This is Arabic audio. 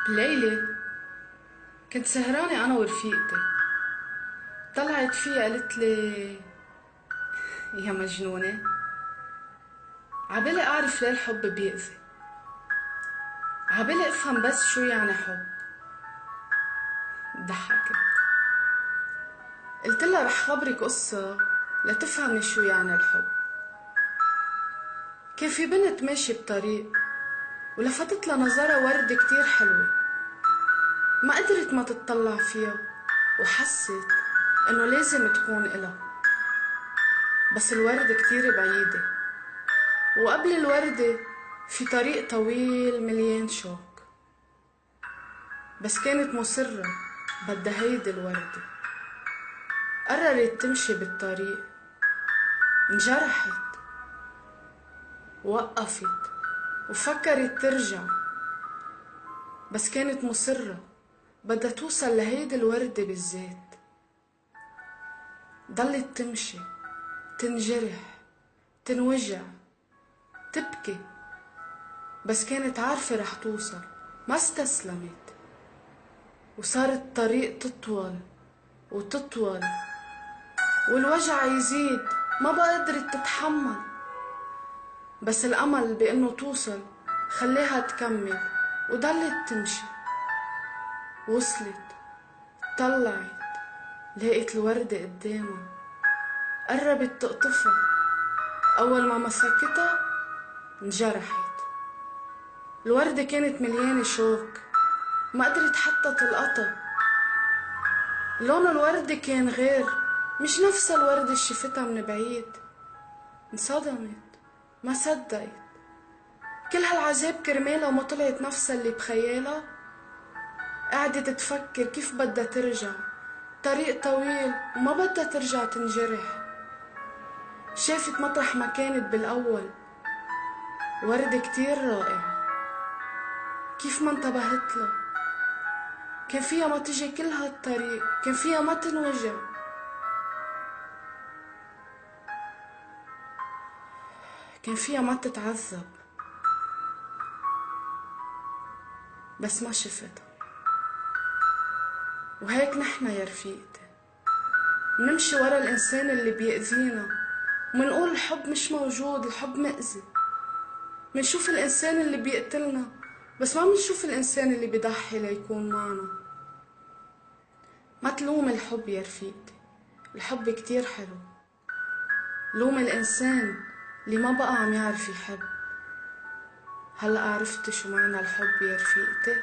ليلى، كنت سهرانة أنا ورفيقتي. طلعت فيها قالت لي: يا مجنونة، عبالي أعرف ليه الحب بيأذي، عبالي أفهم بس شو يعني حب. ضحكت. قلت لها: رح خبرك قصة لتفهمي شو يعني الحب. كان في بنت ماشية بطريق ولفتت لها نظرة وردة كتير حلوة، ما قدرت ما تتطلع فيها وحست إنه لازم تكون إلها. بس الوردة كتير بعيدة، وقبل الوردة في طريق طويل مليان شوك. بس كانت مصرة بدها هيدي الوردة. قررت تمشي بالطريق، انجرحت، وقفت وفكرت ترجع. بس كانت مصرة بدها توصل لهيدي الوردة بالذات. ضلت تمشي، تنجرح، تنوجع، تبكي، بس كانت عارفة رح توصل. ما استسلمت، وصار الطريق تطول وتطول والوجع يزيد. ما بقى قدرت تتحمل، بس الأمل بأنه توصل خليها تكمل وضلت تمشي. وصلت، طلعت، لقيت الوردة قدامها، قربت تقطفها. أول ما مسكتها انجرحت. الوردة كانت مليانة شوك، ما قدرت حتى تلقطها. لون الوردة كان غير، مش نفس الوردة اللي شفتها من بعيد. انصدمت، ما صدقت. كل هالعذاب كرمالها وما طلعت نفسها اللي بخيالها. قعدت تفكر كيف بدها ترجع، طريق طويل وما بدها ترجع تنجرح. شافت مطرح ما كانت بالأول وردة كتير رائعة، كيف ما انتبهت لها. كان فيها ما تجي كل هالطريق، كان فيها ما تنوجع. كان فيها ما تتعذب، بس ما شفتها. وهيك نحنا يا رفيقتي منمشي ورا الإنسان اللي بيأذينا، ومنقول الحب مش موجود، الحب مأذي. منشوف الإنسان اللي بيقتلنا، بس ما منشوف الإنسان اللي بيضحي ليكون معنا. ما تلوم الحب يا رفيقتي، الحب كتير حلو. لوم الإنسان اللي ما بقى عم يعرف يحب. هلأ عرفتي شو معنى الحب يا رفيقتي؟